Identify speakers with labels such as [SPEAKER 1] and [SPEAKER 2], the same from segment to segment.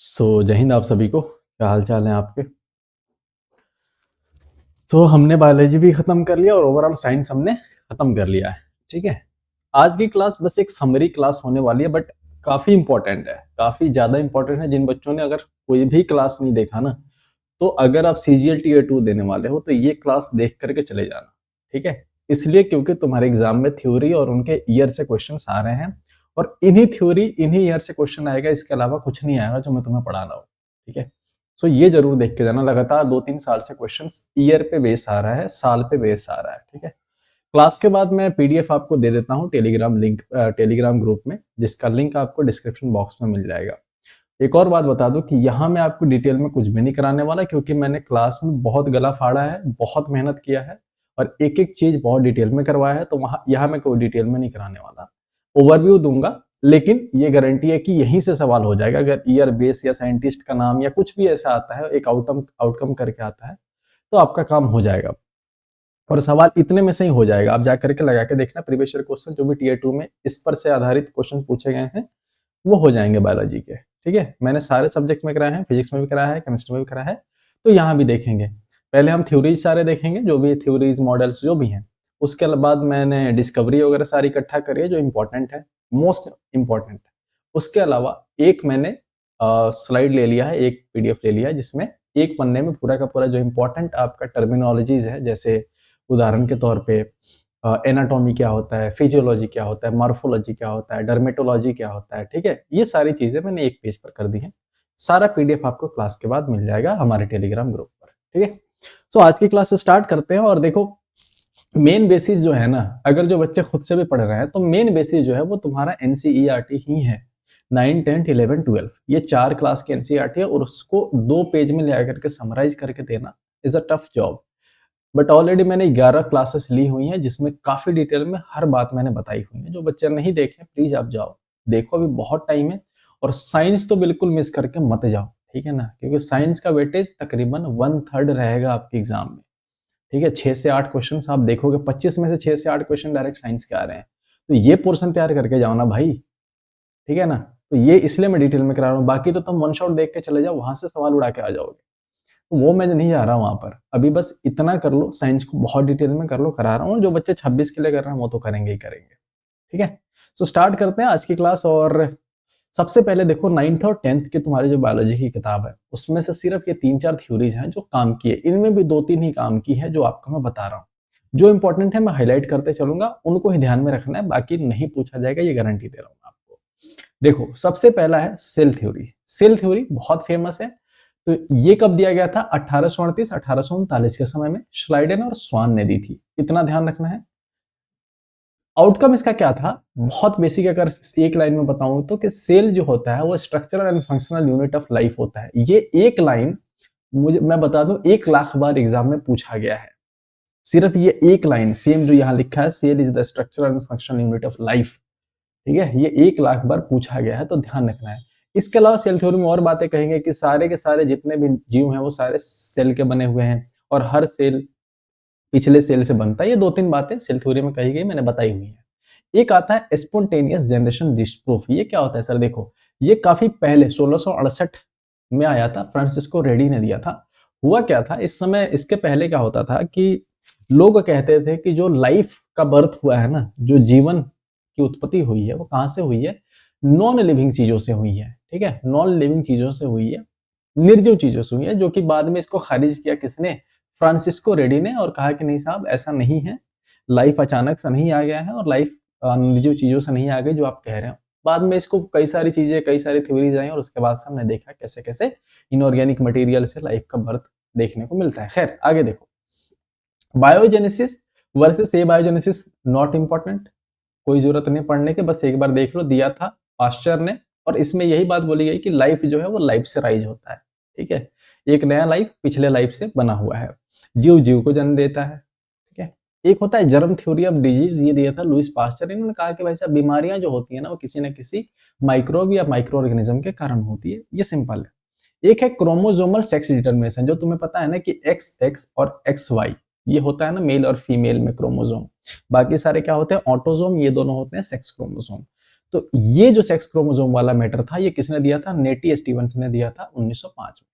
[SPEAKER 1] जय हिंद आप सभी को। क्या हाल चाल है आपके। तो हमने बायोलॉजी भी खत्म कर लिया और ओवरऑल साइंस हमने खत्म कर लिया है। ठीक है, आज की क्लास बस एक समरी क्लास होने वाली है, बट काफी इंपॉर्टेंट है, काफी ज्यादा इंपॉर्टेंट है। जिन बच्चों ने अगर कोई भी क्लास नहीं देखा ना, तो अगर आप सीजीएल टीयर 2 देने वाले हो तो ये क्लास देख करके चले जाना। ठीक है, इसलिए क्योंकि तुम्हारे एग्जाम में थ्योरी और उनके ईयर से क्वेश्चंस आ रहे हैं, और इन्हीं थ्योरी इन्हीं ईयर से क्वेश्चन आएगा, इसके अलावा कुछ नहीं आएगा जो मैं तुम्हें पढ़ाना हो। ठीक है, सो ये जरूर देख के जाना। लगातार 2-3 साल से क्वेश्चंस ईयर पे बेस आ रहा है, साल पे बेस आ रहा है। ठीक है, क्लास के बाद मैं पीडीएफ आपको दे देता हूँ टेलीग्राम लिंक, टेलीग्राम ग्रुप में, जिसका लिंक आपको डिस्क्रिप्शन बॉक्स में मिल जाएगा। एक और बात बता दूं कि यहाँ मैं आपको डिटेल में कुछ भी नहीं कराने वाला, क्योंकि मैंने क्लास में बहुत गला फाड़ा है, बहुत मेहनत किया है और एक एक चीज बहुत डिटेल में करवाया है। तो वहां यहाँ मैं कोई डिटेल में नहीं कराने वाला, ओवरव्यू दूंगा। लेकिन ये गारंटी है कि यहीं से सवाल हो जाएगा। अगर ईयर बेस या साइंटिस्ट का नाम या कुछ भी ऐसा आता है, एक आउटकम करके आता है, तो आपका काम हो जाएगा। और सवाल इतने में से ही हो जाएगा। आप जाकर के लगा के देखना, प्रीवियस ईयर क्वेश्चन जो भी टीयर 2 में इस पर से आधारित क्वेश्चन पूछे गए हैं वो हो जाएंगे बायोलॉजी के। ठीक है, मैंने सारे सब्जेक्ट में कराया है, फिजिक्स में भी कराया है, केमिस्ट्री में भी कराया है, तो यहाँ भी देखेंगे। पहले हम थ्योरीज सारे देखेंगे, जो भी थ्योरीज मॉडल्स जो भी हैं। उसके बाद मैंने डिस्कवरी वगैरह सारी इकट्ठा करी है जो इंपॉर्टेंट है, मोस्ट इंपॉर्टेंट। उसके अलावा एक मैंने स्लाइड ले लिया है, एक पीडीएफ ले लिया है, जिसमें एक पन्ने में पूरा का पूरा जो इंपॉर्टेंट आपका टर्मिनोलॉजीज है, जैसे उदाहरण के तौर पे एनाटॉमी क्या होता है, फिजियोलॉजी क्या होता है, मॉर्फोलॉजी क्या होता है, डर्मेटोलॉजी क्या होता है। ठीक है, ये सारी चीजें मैंने एक पेज पर कर दी हैं। सारा पीडीएफ आपको क्लास के बाद मिल जाएगा हमारे टेलीग्राम ग्रुप पर। ठीक है, सो आज की क्लास स्टार्ट करते हैं। और देखो, मेन बेसिस जो है ना, अगर जो बच्चे खुद से भी पढ़ रहे हैं तो मेन बेसिस जो है वो तुम्हारा एनसीईआरटी ही है। 9, 10, 11, 12 ये 4 क्लास की एनसीईआरटी है, और उसको 2 पेज में ले आकर के समराइज करके देना is a tough job. But already मैंने 11 क्लासेस ली हुई हैं, जिसमें काफी डिटेल में हर बात मैंने बताई हुई है। जो बच्चे नहीं देखे प्लीज आप जाओ देखो, अभी बहुत टाइम है। और साइंस तो बिल्कुल मिस करके मत जाओ, ठीक है ना, क्योंकि साइंस का वेटेज तकरीबन 1/3 रहेगा आपके एग्जाम में। ठीक है, 6 से 8 क्वेश्चन आप देखोगे, 25 में से 6 से 8 क्वेश्चन डायरेक्ट साइंस के आ रहे हैं। तो ये पोर्शन तैयार करके जाओ ना भाई। ठीक है ना, तो ये इसलिए मैं डिटेल में करा रहा हूँ। बाकी तो तुम वन शॉट देख के चले जाओ, वहां से सवाल उड़ा के आ जाओगे। तो वो मैं नहीं जा रहा वहां पर। अभी बस इतना कर लो, साइंस को बहुत डिटेल में कर लो, करा रहा हूँ। जो बच्चे 26 के लिए कर रहे हैं वो तो करेंगे ही करेंगे। ठीक है, सो स्टार्ट करते हैं आज की क्लास। और सबसे पहले देखो, 9th और 10th की तुम्हारी जो बायोलॉजी की किताब है, उसमें से सिर्फ ये 3-4 थ्योरीज हैं जो काम की है। इनमें भी 2-3 ही काम की है जो आपको मैं बता रहा हूँ। जो इंपॉर्टेंट है मैं हाईलाइट करते चलूंगा, उनको ही ध्यान में रखना है, बाकी नहीं पूछा जाएगा, ये गारंटी दे रहा हूँ आपको। देखो, सबसे पहला है सेल थ्योरी। सेल थ्योरी बहुत फेमस है। तो ये कब दिया गया था? 1838 1839 के समय में श्लाइडेन और स्वान ने दी थी, इतना ध्यान रखना है। आउटकम इसका क्या था? बहुत बेसिक, अगर एक लाइन में बताऊं तो, कि सेल जो होता है वो structural and functional unit of life होता है। ये एक लाइन मुझे मैं बता दूं 1 लाख बार एग्जाम में पूछा गया है। सिर्फ ये एक लाइन सेम जो यहाँ लिखा है, cell is the structural and functional unit of life. ठीक है, ये 1 लाख बार पूछा गया है, तो ध्यान रखना है। इसके अलावा सेल थ्योरी में और बातें कहेंगे कि सारे के सारे जितने भी जीव हैं वो सारे सेल के बने हुए हैं, और हर सेल पिछले सेल से बनता है। ये 2-3 बातें सेल थ्योरी में कही गई, मैंने बताई हुई है। एक आता है स्पोंटेनियस जनरेशन डिस्प्रूफ। ये क्या होता है सर? देखो, ये काफी पहले 1668 में आया था, फ्रांसिस्को रेडी ने दिया था। हुआ क्या था इस समय, इसके पहले क्या होता था कि लोग कहते थे कि जो लाइफ का बर्थ हुआ है ना, जो जीवन की उत्पत्ति हुई है, वो कहां से हुई है? नॉन लिविंग चीजों से हुई है। ठीक है, नॉन लिविंग चीजों से हुई है, निर्जीव चीजों से हुई है। जो कि बाद में इसको खारिज किया किसने? फ्रांसिस्को रेडी ने, और कहा कि नहीं साहब, ऐसा नहीं है, लाइफ अचानक से नहीं आ गया है, और लाइफ निर्जीव चीजों से नहीं आ गई जो आप कह रहे हो। बाद में इसको कई सारी चीजें, कई सारी थ्योरीज आई, और उसके बाद से हमने देखा कैसे कैसे इनऑर्गेनिक मटेरियल से लाइफ का बर्थ देखने को मिलता है। खैर, आगे देखो, बायोजेनेसिस वर्सेस एबायोजेनेसिस नॉट इंपॉर्टेंट, कोई जरूरत नहीं पढ़ने के, बस एक बार देख लो, दिया था पास्चर ने। और इसमें यही बात बोली गई कि लाइफ जो है वो लाइफ से राइज होता है। ठीक है, एक नया लाइफ पिछले लाइफ से बना हुआ है, जीव जीव को जन्म देता है। ठीक है, एक होता है जर्म थ्योरी ऑफ डिजीज, ये दिया था लुइस पास्चर। इन्होंने कहा कि भाई साहब, बीमारियां जो होती है ना, वो किसी न किसी माइक्रोब या माइक्रो ऑर्गेनिज्म के कारण होती है। ये सिंपल है। एक है क्रोमोजोमल सेक्स डिटर्मिनेशन, जो तुम्हें पता है ना कि एक्स एक्स और एक्स वाई, ये होता है ना मेल और फीमेल में क्रोमोजोम। बाकी सारे क्या होते हैं? ऑटोजोम, ये दोनों होते हैं सेक्स क्रोमोसोम। तो ये जो सेक्स क्रोमोसोम वाला मैटर था, ये किसने दिया था? नेटी स्टीवंस ने दिया था 1905 में।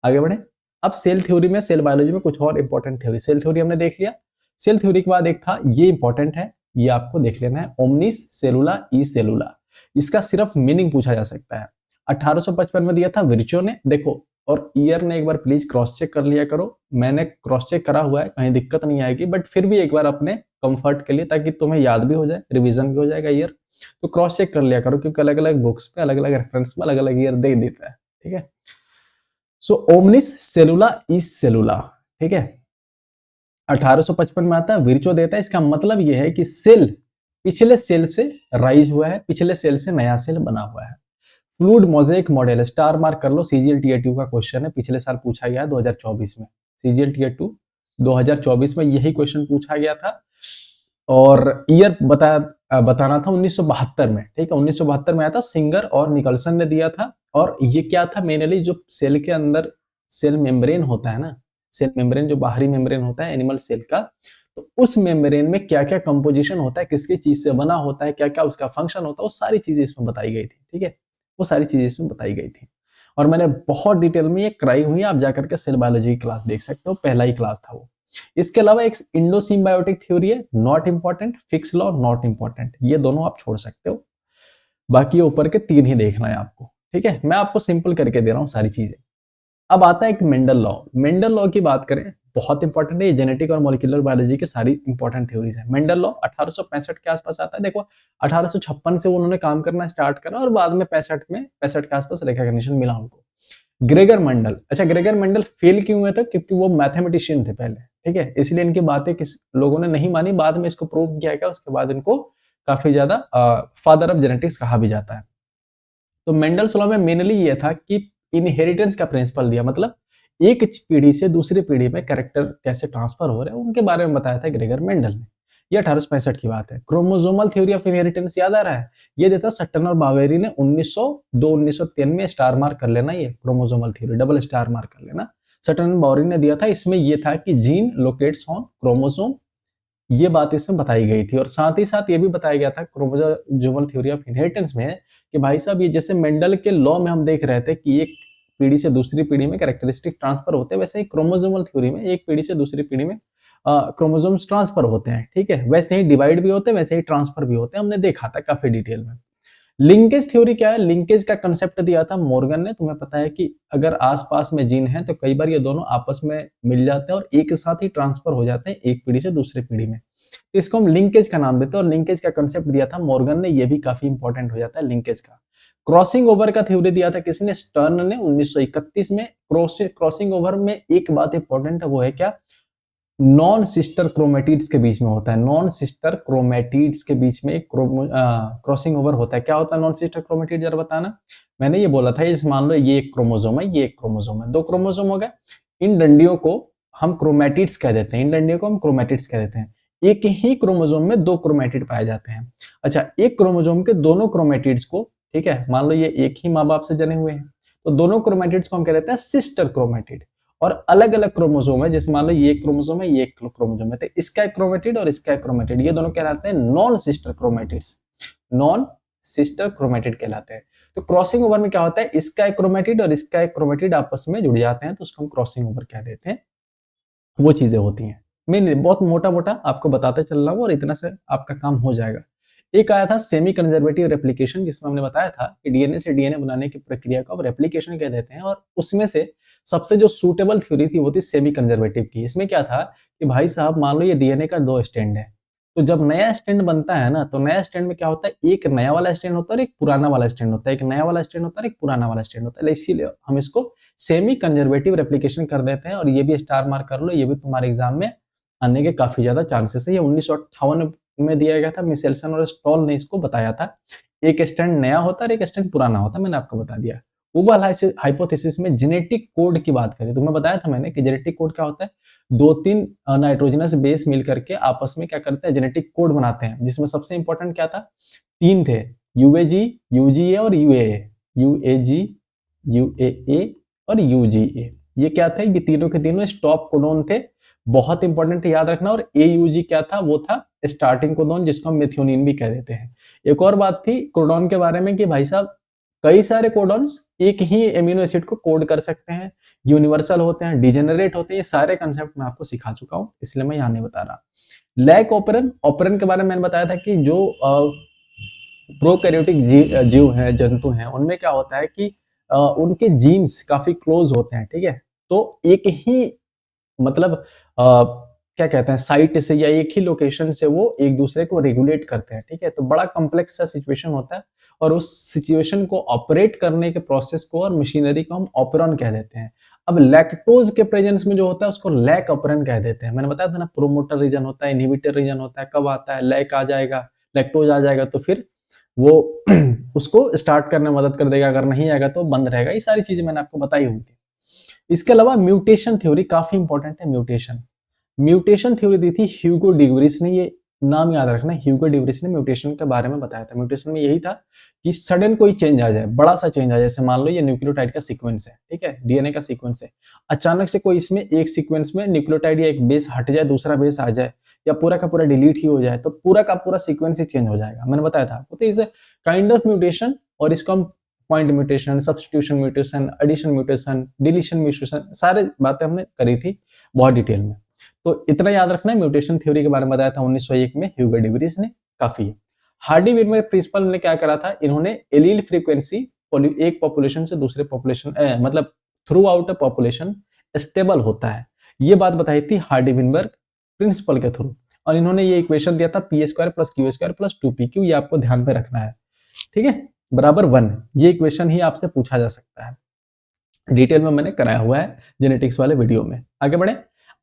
[SPEAKER 1] आगे बढ़े। अब सेल थ्योरी में, सेल बायोलॉजी में कुछ और इंपॉर्टेंट थ्योरी, सेल थ्योरी हमने देख लिया। सेल थ्योरी के बाद एक था, ये इंपॉर्टेंट है, ये आपको देख लेना है, ओमनिस सेलुला ई सेलुला। इसका सिर्फ मीनिंग पूछा जा सकता है। 1855 में दिया था विर्चो ने। देखो, और ईयर ने एक बार प्लीज क्रॉस चेक कर लिया करो, मैंने क्रॉस चेक करा हुआ है, कहीं दिक्कत नहीं आएगी, बट फिर भी एक बार अपने कंफर्ट के लिए, ताकि तुम्हें याद भी हो जाए, रिवीजन भी हो जाएगा ईयर, तो क्रॉस चेक कर लिया करो, क्योंकि अलग अलग बुक्स पे अलग अलग रेफरेंस में अलग अलग ईयर दे देता है। ठीक है, सो ओमनिस सेलुला इस सेलुला, ठीक है, 1855 में आता है, विर्चो देता है। इसका मतलब यह है कि सेल पिछले सेल से राइज हुआ है, पिछले सेल से नया सेल बना हुआ है। Fluid mosaic model, star mark कर लो, सीजीएल टीयर 2 का क्वेश्चन है, पिछले साल पूछा गया है 2024 में, सीजीएल टीयर 2 2024 में यही क्वेश्चन पूछा गया था, और ईयर बताना था 1972 में। ठीक है, 1972 में आया था, सिंगर और निकलसन ने दिया था। और ये क्या था, मेनली जो सेल के अंदर सेल मेम्ब्रेन होता है ना, सेल मेम्ब्रेन जो बाहरी मेम्ब्रेन होता है एनिमल सेल का, तो उस मेम्ब्रेन में क्या क्या कंपोजिशन होता है, किसकी चीज से बना होता है, क्या क्या उसका फंक्शन होता है, वो सारी चीजें इसमें बताई गई थी। ठीक है, वो सारी चीजें इसमें बताई गई थी, और मैंने बहुत डिटेल में ये कराई हुई है, आप जाकर के सेल बायोलॉजी की क्लास देख सकते हो, पहला ही क्लास था वो। इसके अलावा एक इंडो सिम्बायोटिक थ्योरी है, not important, fix law not important, ये दोनों आप छोड़ सकते हो, बाकी ऊपर के 3 ही देखना है आपको। ठीक है, मैं आपको सिंपल करके दे रहा हूं सारी चीजें। अब आता है एक मेंडल लॉ। मेंडल लॉ की बात करें, बहुत इंपॉर्टेंट है, ये जेनेटिक और मॉलिक्यूलर बायोलॉजी की सारी इंपॉर्टेंट थ्योरीज है। मेंडल लॉ 1865 के आसपास आता है। देखो, 1856 से उन्होंने काम करना स्टार्ट करा, और बाद में 65 के आसपास रिकॉग्निशन मिला उनको। ग्रेगर मेंडल, अच्छा ग्रेगर मेंडल फेल क्यों हुए थे? क्योंकि वो मैथमेटिशियन थे पहले। ठीक है, इसलिए इनकी बातें किस लोगों ने नहीं मानी, बाद में इसको प्रूव किया गया, उसके बाद इनको काफी ज्यादा फादर ऑफ जेनेटिक्स कहा भी जाता है। तो मेंडल्स लॉ में मेनली ये था कि इनहेरिटेंस का प्रिंसिपल दिया, मतलब एक पीढ़ी से दूसरी पीढ़ी में कैरेक्टर कैसे ट्रांसफर हो रहे हैं, उनके बारे में बताया था ग्रेगर मेंडल ने। ये 1865 की बात है। क्रोमोसोमल थ्योरी ऑफ इनहेरिटेंस याद आ रहा है? ये देता सट्टन और बावेरी ने 1902 1903 में, स्टार मार्क कर लेना, ये chromosomal theory double star mark कर लेना, सट्टन और बावेरी ने दिया था। इसमें ये था कि जीन लोकेट्स ऑन क्रोमोसोम, ये बात इसमें बताई गई थी, और साथ ही साथ ये भी बताया गया था क्रोमोसोमल थ्योरी ऑफ इनहेरिटेंस में, कि भाई साहब ये जैसे मेंडल के लॉ में हम देख रहे थे कि एक पीढ़ी से दूसरी पीढ़ी में कैरेक्टरिस्टिक ट्रांसफर होते हैं, वैसे ही क्रोमोसोमल थ्योरी में एक पीढ़ी से दूसरी पीढ़ी में क्रोमोसोम्स ट्रांसफर होते हैं। ठीक है, वैसे ही डिवाइड भी होते हैं, वैसे ही ट्रांसफर भी होते हैं, हमने देखा था काफी डिटेल में। लिंकेज थ्योरी क्या है? लिंकेज का कंसेप्ट दिया था मॉर्गन ने। तुम्हें पता है कि अगर आसपास में जीन है तो कई बार ये दोनों आपस में मिल जाते हैं और एक साथ ही ट्रांसफर हो जाते हैं एक पीढ़ी से दूसरी पीढ़ी में, तो इसको हम लिंकेज का नाम देते हैं। और लिंकेज का कंसेप्ट दिया था मॉर्गन ने, ये भी काफी इंपॉर्टेंट हो जाता है लिंकेज का। क्रॉसिंग ओवर का थ्योरी दिया था किसने? स्टर्न ने 1931 में। क्रॉसिंग ओवर में एक बात इंपॉर्टेंट है, वो है क्या? नॉन सिस्टर क्रोमेटिड्स के बीच में होता है, नॉन सिस्टर क्रोमेटिड्स के बीच में क्रॉसिंग ओवर होता है। क्या होता है नॉन सिस्टर क्रोमेटिड, जरा बताना। मैंने ये बोला था, इस मान लो ये एक क्रोमोसोम है, ये एक क्रोमोसोम है, 2 क्रोमोसोम हो गए। इन डंडियों को हम क्रोमेटिड्स कह देते हैं, इन डंडियों को हम क्रोमेटिड्स कह देते हैं। एक ही क्रोमोसोम में 2 क्रोमेटिड पाए जाते हैं। अच्छा, एक क्रोमोसोम के दोनों क्रोमेटिड्स को, ठीक है, मान लो ये एक ही माँ बाप से जने हुए हैं, तो दोनों क्रोमेटिड्स को हम कह देते हैं सिस्टर क्रोमेटिड। और अलग अलग क्रोमोसोम है, जैसे मान लो ये एक क्रोमोसोम है, ये एक क्रोमोसोम है, तो इसका एक क्रोमेटिड और इसका एक क्रोमेटिड, ये दोनों कहलाते हैं non sister chromatids, non sister chromatid कहलाते हैं। तो क्रॉसिंग ओवर में क्या होता है? इसका एक क्रोमेटिड और इसका एक क्रोमेटिड आपस में जुड़ जाते हैं, तो उसको हम क्रॉसिंग ओवर कह देते हैं। वो चीजें होती हैं। मैं बहुत मोटा मोटा आपको बताते चल रहा हूँ, और इतना से आपका काम हो जाएगा। एक आया था सेमी कंजर्वेटिव रेप्लिकेशन, जिसमें हमने बताया था कि डीएनए से डीएनए बनाने की प्रक्रिया को अब रेप्लिकेशन कह देते हैं, और उसमें से सबसे जो सूटेबल थ्योरी थी वो थी सेमी कंजर्वेटिव की। इसमें क्या था कि भाई साहब मान लो ये डीएनए का 2 स्ट्रैंड है, तो जब नया स्ट्रैंड बनता है ना, तो नया स्ट्रैंड में क्या होता है? एक नया वाला स्ट्रैंड होता है और एक पुराना वाला स्ट्रैंड होता है, एक नया वाला स्ट्रैंड होता है, एक पुराना वाला स्ट्रैंड होता है। इसीलिए हम इसको सेमी कंजर्वेटिव रेप्लिकेशन कर देते हैं, और ये भी स्टार मार्क कर लो, ये भी तुम्हारे एग्जाम में आने के काफी ज्यादा चांसेस है। ये 1958 में दिया गया था, मिशेल्सन और स्टॉल ने इसको बताया था। एक स्ट्रैंड नया होता है और एक स्ट्रैंड पुराना होता है, मैंने आपको बता दिया। उबल हाइपोथेसिस में जेनेटिक कोड की बात करें तो मैं बताया था मैंने कि जेनेटिक कोड क्या होता है? 2-3 नाइट्रोजनस बेस मिल करके आपस में क्या करते हैं? जेनेटिक कोड बनाते हैं, जिसमें सबसे इंपॉर्टेंट क्या था? 3 थे, यूएजी, यूजीए और यूएए। यूएजी, यूएए और यूजीए, ये क्या थे? ये तीनों के तीनों स्टॉप कोडोन थे, बहुत इंपॉर्टेंट याद रखना। और एयूजी क्या था? वो था स्टार्टिंग कोडॉन, जिसको हम मेथियोनिन भी कह देते हैं। एक और बात थी कोडॉन के बारे में कि भाई साहब कई सारे कोडॉन्स एक ही एमिनो एसिड को कोड कर सकते हैं, यूनिवर्सल होते हैं, डिजेनरेट होते हैं, ये सारे कंसेप्ट मैं आपको सिखा चुका हूं, इसलिए मैं यहाँ नहीं बता रहा। लैक ऑपरन, ऑपरन के बारे में मैंने बताया था कि जो प्रोकैरियोटिक जीव हैं, जंतु हैं, उनमें क्या होता है कि उनके जीन्स काफी क्लोज होते हैं, ठीक है। तो एक ही मतलब क्या कहते हैं साइट से या एक ही लोकेशन से वो एक दूसरे को रेगुलेट करते हैं, ठीक है। तो बड़ा कॉम्प्लेक्स सा सिचुएशन होता है और उस सिचुएशन को ऑपरेट करने के प्रोसेस को और मशीनरी को हम ऑपरन कह देते हैं। अब लैक्टोज के प्रेजेंस में जो होता है उसको लैक ऑपरन कह देते हैं। मैंने बताया था ना, प्रोमोटर रीजन होता है, इनहिबिटर रीजन होता है, कब आता है लैक आ जाएगा, लैक्टोज आ जाएगा तो फिर वो उसको स्टार्ट करने में मदद कर देगा, अगर नहीं आएगा तो बंद रहेगा। ये सारी चीजें मैंने आपको बताई हुई थी। इसके अलावा म्यूटेशन थ्योरी काफी इंपॉर्टेंट है। म्यूटेशन थ्योरी दी थी ह्यूगो डिवरिस ने, ये नाम याद रखना, ह्यूगो डिवरिस ने म्यूटेशन के बारे में बताया था। म्यूटेशन में यही था कि सडन कोई चेंज आ जाए, बड़ा सा चेंज आ जाए, जैसे मान लो ये न्यूक्लियोटाइड का सीक्वेंस है, ठीक है, डीएनए का सीक्वेंस है, अचानक से कोई इसमें एक सीक्वेंस में न्यूक्लियोटाइड या एक बेस हट जाए, दूसरा बेस आ जाए, या पूरा का पूरा डिलीट ही हो जाए, तो पूरा का पूरा सीक्वेंस ही चेंज हो जाएगा। मैंने बताया था आपको, तो इज काइंड ऑफ म्यूटेशन, और इसको हम point mutation, substitution mutation, addition mutation, deletion mutation, सारे बातें हमने करी थी बहुत डिटेल में। तो इतना याद रखना है, म्यूटेशन थ्योरी के बारे में बताया था 1901 में ह्यूगो डिवरिस ने, काफी है। हार्डी-विलमर प्रिंसिपल ने क्या करा था, इन्होंने एलील फ्रीक्वेंसी एक पॉपुलेशन से दूसरे पॉपुलेशन मतलब through out a population stable होता है, ये बात बताई थी हार्डी-विलमर प्रिंसिपल के थ्रू। और इन्होंने ये इक्वेशन दिया था p² + q² + 2pq, ये आपको ध्यान में रखना है, ठीक है, बराबर 1। ये इक्वेशन ही आपसे पूछा जा सकता है, डिटेल में मैंने कराया हुआ है जेनेटिक्स वाले वीडियो में। आगे बढ़े।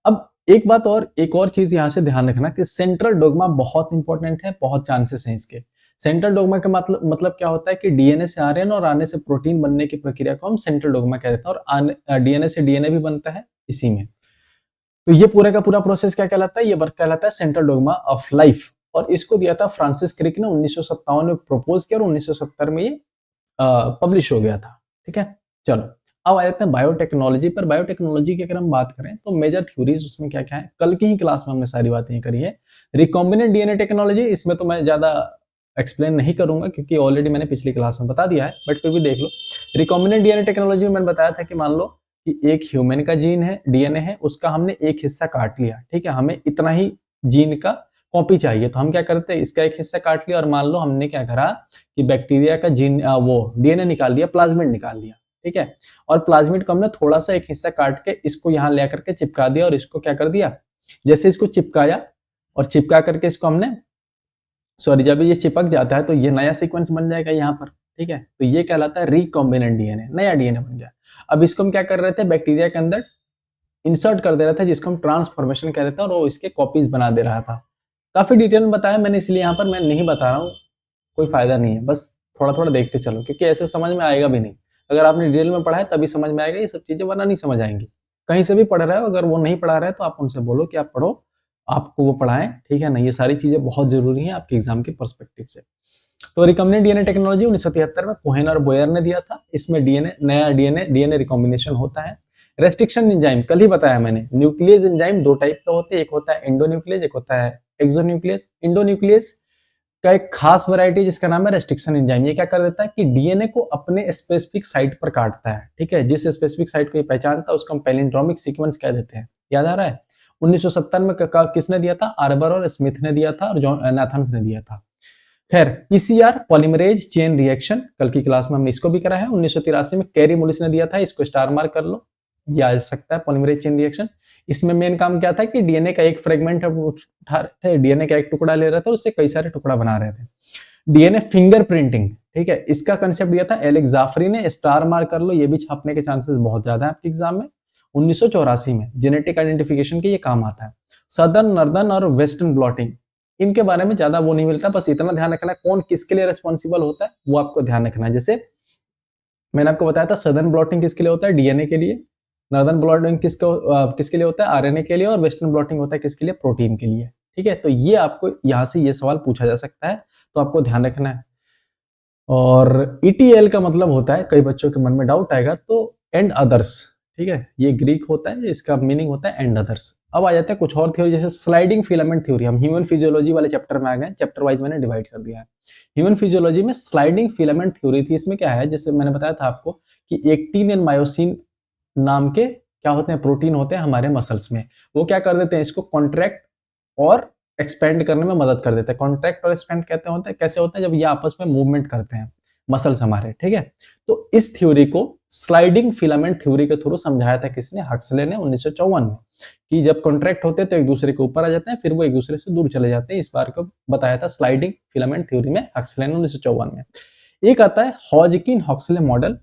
[SPEAKER 1] अब एक बात और, एक और चीज यहां से ध्यान रखना कि सेंट्रल डोग्मा बहुत इंपॉर्टेंट है, बहुत चांसेस हैं इसके। सेंट्रल डोग्मा का मतलब क्या होता है कि डीएनए से आरएनए और आरएनए से प्रोटीन बनने की प्रक्रिया को हम सेंट्रल डोग्मा कहते हैं, और डीएनए से डीएनए भी बनता है इसी में। तो ये पूरा का पूरा प्रोसेस क्या कहलाता है, ये वर्क कहलाता है सेंट्रल डोग्मा ऑफ लाइफ, और इसको दिया था फ्रांसिस क्रिक ने 1957 में प्रपोज किया, और 1970 में ये पब्लिश हो गया था, ठीक है। चलो अब आ जाते हैं बायोटेक्नोलॉजी पर। बायोटेक्नोलॉजी की अगर हम बात करें तो मेजर थ्योरीज उसमें क्या क्या है, कल की ही क्लास में हमने सारी बातें करी है। रिकॉम्बिनेंट डीएनए टेक्नोलॉजी, इसमें तो मैं ज्यादा एक्सप्लेन नहीं करूंगा क्योंकि ऑलरेडी मैंने पिछली क्लास में बता दिया है, बट फिर भी देख लो। रिकॉम्बिनेंट डीएनए टेक्नोलॉजी में मैंने बताया था कि मान लो कि एक ह्यूमन का जीन है, डीएनए है, उसका हमने एक हिस्सा काट लिया, ठीक है, हमें इतना ही जीन का कॉपी चाहिए, तो हम क्या करते हैं, इसका एक हिस्सा काट लिया, और मान लो हमने क्या करा कि बैक्टीरिया का जीन वो डीएनए निकाल लिया, प्लाज्मिड निकाल लिया, ठीक है, और प्लाज्मिड को हमने थोड़ा सा एक हिस्सा काट के इसको यहाँ ले करके चिपका दिया, और इसको क्या कर दिया, जैसे इसको चिपकाया और चिपका करके इसको हमने जब ये चिपक जाता है तो ये नया सीक्वेंस बन जाएगा यहाँ पर, ठीक है, तो ये कहलाता है रिकॉम्बिनेंट डीएनए, नया डीएनए बन गया। अब इसको हम क्या कर रहे थे, बैक्टीरिया के अंदर इंसर्ट कर दे रहा था, जिसको हम ट्रांसफॉर्मेशन कह रहे थे, और वो इसके कॉपीज बना दे रहा था। काफी डिटेल में बताया मैंने, इसलिए यहाँ पर मैं नहीं बता रहा हूँ, कोई फायदा नहीं है, बस थोड़ा थोड़ा देखते चलो, क्योंकि ऐसे समझ में आएगा भी नहीं। अगर आपने डिटेल में पढ़ा है तभी समझ में आएगा ये सब चीजें, वरना नहीं समझ आएंगी। कहीं से भी पढ़ रहे हो, अगर वो नहीं पढ़ा रहे तो आप उनसे बोलो कि आप पढ़ो, आपको वो पढ़ाएं, ठीक है ना। ये सारी चीजें बहुत जरूरी हैं आपके एग्जाम के पर्सपेक्टिव से। तो रिकॉम्बिनेंट डीएनए टेक्नोलॉजी 1973 में कोहेन और बोयर ने दिया था। इसमें नया डीएनए रिकॉम्बिनेशन होता है। रेस्ट्रिक्शन एंजाइम कल ही बताया मैंने, न्यूक्लियस एंजाइम दो टाइप का होते हैं, एक होता है एंडोन्यूक्लियस, एक होता है एक्सोन्यूक्लियस। इंडोन्यूक्लियस का एक खास वैरायटी जिसका नाम है रेस्ट्रिक्शन एंजाइम, ये क्या कर देता है कि डीएनए को अपने स्पेसिफिक साइट पर काटता है, ठीक है, जिस स्पेसिफिक साइट को ये पहचानता है उसको हम पैलिंड्रोमिक सीक्वेंस कह देते हैं। याद आ रहा है? 1970 में किसने दिया था, आर्बर और स्मिथ ने दिया था, और जॉन नाथन्स ने दिया था। खैर, पीसीआर पॉलीमरेज चेन रिएक्शन, कल की क्लास में हमने इसको भी करा है। 1983 में कैरी मुलिस ने दिया था, इसको स्टार मार्क कर लो, ये आ सकता है पॉलीमरेज चेन रिएक्शन। इसमें मेन काम क्या था कि डीएनए का एक फ्रेगमेंट उठा रहे थे, डीएनए का एक टुकड़ा ले रहे थे, उससे कई सारे टुकड़ा बना रहे थे। डीएनए फिंगरप्रिंटिंग, ठीक है, इसका कंसेप्ट दिया था एलेक्स जाफरी ने, स्टार मार्क कर लो, ये भी छापने के चांसेस बहुत ज्यादा है आपके एग्जाम में। 1984 में जेनेटिक आइडेंटिफिकेशन के ये काम आता है। सदर्न, नॉर्दर्न और वेस्टर्न ब्लॉटिंग, इनके बारे में ज्यादा वो नहीं मिलता, बस इतना ध्यान रखना कौन किसके लिए रिस्पॉन्सिबल होता है वो आपको ध्यान रखना है। जैसे मैंने आपको बताया था सदर्न ब्लॉटिंग किसके लिए होता है, डीएनए के लिए, नॉर्दर्न ब्लॉटिंग किसके लिए होता है, आरएनए के लिए, और वेस्टर्न ब्लॉटिंग होता है किसके लिए, प्रोटीन के लिए, ठीक है। तो ये आपको यहाँ से ये सवाल पूछा जा सकता है, तो आपको ध्यान रखना है। और ईटीएल का मतलब होता है, कई बच्चों के मन में डाउट आएगा, तो एंड अदर्स, ठीक है, ये ग्रीक होता है, इसका मीनिंग होता है एंड अदर्स। अब आ जाते हैं कुछ और थ्योरी, जैसे स्लाइडिंग फिलामेंट थ्योरी। हम ह्यूमन फिजियोलॉजी वाले चैप्टर में आ गए, चैप्टर वाइज मैंने डिवाइड कर दिया है। ह्यूमन फिजियोलॉजी में स्लाइडिंग फिलामेंट थ्योरी थी। इसमें क्या है, जैसे मैंने बताया था आपको कि एक्टिन एंड मायोसिन नाम के क्या होते हैं, प्रोटीन होते हैं हमारे मसल्स में। वो क्या कर देते हैं, इसको कॉन्ट्रैक्ट और एक्सपेंड करने में मदद कर देते हैं। कॉन्ट्रैक्ट और एक्सपेंड कहते होते हैं, कैसे होते हैं, जब ये आपस में मूवमेंट करते हैं मसल्स हमारे, ठीक है। तो इस थ्योरी को स्लाइडिंग फिलामेंट थ्योरी के थ्रू समझाया था किसने, हक्सले ने 1954 में, कि जब कॉन्ट्रैक्ट होते हैं तो एक दूसरे के ऊपर आ जाते हैं, फिर वो एक दूसरे से दूर चले जाते हैं। इस बार को बताया था स्लाइडिंग फिलामेंट थ्योरी में हक्सले ने 1954 में। एक आता है हॉजकिन हक्सले मॉडल।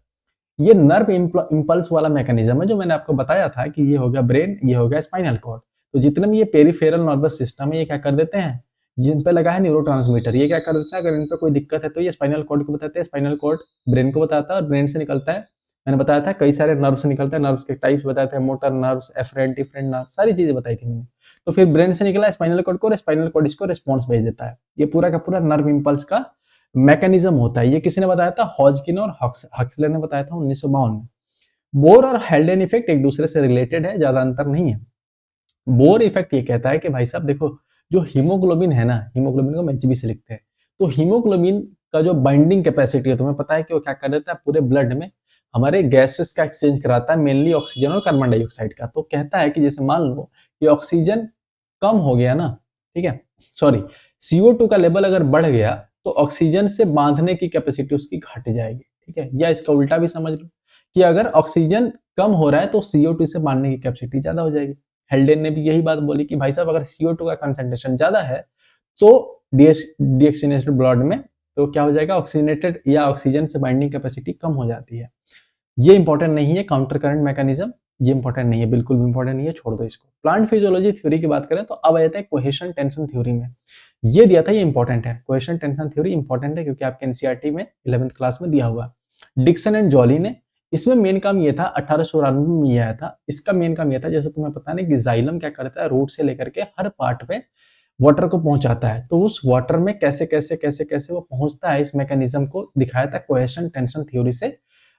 [SPEAKER 1] ये नर्व इंपल्स वाला मैकेनिज्म है, जो मैंने आपको बताया था कि ये हो गया ब्रेन, ये हो गया स्पाइनल कॉर्ड। तो जितने भी ये पेरिफेरल नर्वस सिस्टम है, ये क्या कर देते हैं, जिन पे लगा है न्यूरोट्रांसमीटर, ये क्या कर देता है, अगर इन पे कोई दिक्कत है तो ये स्पाइनल कॉर्ड को बताते हैं, स्पाइनल कॉर्ड ब्रेन को बताता है, और ब्रेन से निकलता है, मैंने बताया था कई सारे नर्व से निकलता है, नर्व्स के टाइप्स बताए थे, motor nerves, efferent different nerve, सारी चीजें बताई थी मैंने। तो फिर ब्रेन से निकला स्पाइनल कॉर्ड को, और स्पाइनल कॉर्ड इसको रिस्पॉन्स भेज देता है। ये पूरा का पूरा नर्व इंपल्स का मैकेनिज्म होता है। ये किसने बताया था, हॉजकिन और हक्सले ने बताया था 1952 में। बोर और हेल्डेन इफेक्ट एक दूसरे से रिलेटेड है, ज्यादा अंतर नहीं है। बोर इफेक्ट ये कहता है कि भाई साहब देखो, जो हीमोग्लोबिन है ना, हीमोग्लोबिन को हम एचबी से लिखते हैं, तो हीमोग्लोबिन का जो बाइंडिंग कैपेसिटी है, तुम्हें पता है कि वो क्या कर देता है, पूरे ब्लड में हमारे गैसेस का एक्सचेंज कराता है, मेनली ऑक्सीजन और कार्बन डाइऑक्साइड का। तो कहता है कि जैसे मान लो कि ऑक्सीजन कम हो गया ना, ठीक है, सॉरी, CO2 का लेवल अगर बढ़ गया तो ऑक्सीजन से बांधने की कैपेसिटी उसकी घट जाएगी, ठीक है। या इसका उल्टा भी समझ लो कि अगर ऑक्सीजन कम हो रहा है तो CO2 से बांधने की कैपेसिटी ज्यादा हो जाएगी। हेल्डेन ने भी यही बात बोली कि भाई साहब अगर CO2 का कंसंट्रेशन ज्यादा है तो डीऑक्सीजनेटेड ब्लड में तो क्या हो जाएगा, ऑक्सीजनेटेड या ऑक्सीजन से बाइंडिंग कैपेसिटी कम हो जाती है। ये इंपॉर्टेंट नहीं है, काउंटर करंट मैकेनिज्म, ये इंपॉर्टेंट नहीं है, बिल्कुल भी इंपॉर्टेंट नहीं है, छोड़ दो इसको। प्लांट फिजियोलॉजी थ्योरी की बात करें तो अब आ जाता है कोहेशन टेंशन थ्योरी में। ये दिया था, ये इंपॉर्टेंट है, कोहेशन टेंशन थ्योरी इंपॉर्टेंट है क्योंकि आपके एनसीईआरटी में 11th क्लास में दिया हुआ। डिक्सन एंड जॉली ने, इसमें मेन काम ये था, 1894 में ये आया था। इसका मेन काम ये था, जैसे तुम्हें पता नहीं कि जाइलम क्या करता है, रूट से लेकर के हर पार्ट पे वाटर को पहुंचाता है, तो उस वाटर में कैसे कैसे कैसे कैसे वो पहुंचता है, इस मैकेनिज्म को दिखाया था कोहेशन टेंशन थ्योरी से